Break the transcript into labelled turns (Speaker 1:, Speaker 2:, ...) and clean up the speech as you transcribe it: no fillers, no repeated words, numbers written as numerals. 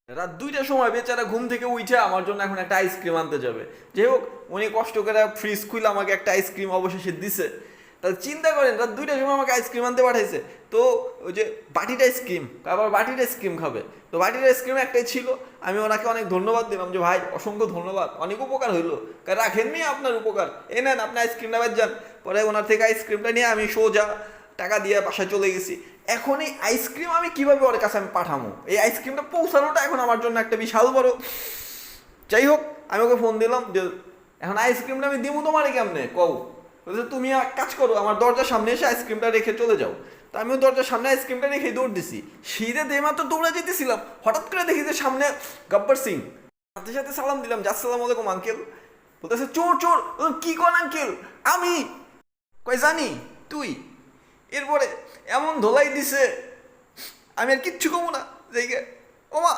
Speaker 1: রাত 2টার সময় বেচারা ঘুম থেকে উঠে আমার জন্য এখন একটা আইসক্রিম আনতে যাবে। যাই হোক, উনি কষ্ট করে ফ্রিজ খুলে আমাকে একটা আইসক্রিম অবশেষে দিছে। তাহলে চিন্তা করেন, রাত 2টার সময় আমাকে আইসক্রিম আনতে পাঠাইছে। তো ওই যে বাটির আইসক্রিম, আবার বাটির আইসক্রিম খাবে, তো বাটির আইসক্রিম একটাই ছিল। আমি ওনাকে অনেক ধন্যবাদ দিলাম যে ভাই অসংখ্য ধন্যবাদ, অনেক উপকার হইলো। রাখেননি আপনার উপকার, এ নেন আপনি আইসক্রিমটা বেচ যান। পরে ওনার থেকে আইসক্রিমটা নিয়ে আমি সোজা টাকা দিয়ে বাসায় চলে গেছি। এখন এই আইসক্রিম আমি কিভাবে ওর কাছে আমি পাঠামো? এই আইসক্রিমটা পৌঁছানোটা এখন আমার জন্য একটা বিশাল বড়। যাই হোক, আমি ওকে ফোন দিলাম যে এখন আইসক্রিমটা আমি দিব তোমারে কেমনে কও। বলছে তুমি এক কাজ করো, আমার দরজার সামনে এসে আইসক্রিমটা রেখে চলে যাও। তা আমিও দরজার সামনে আইসক্রিমটা রেখে দৌড় দিছি। শীতে দেমাত্র দৌড়ে যেতেছিলাম, হঠাৎ করে দেখি যে সামনে গব্বর সিং। সাথে সাথে সালাম দিলাম যে আসসালামু আলাইকুম আঙ্কেল। বলতেছে চোর চোর। কি কর আঙ্কেল? আমি কই জানি তুই। এরপরে এমন ধোলাই দিছে, আমি আর কিচ্ছু কমো না। ওমা।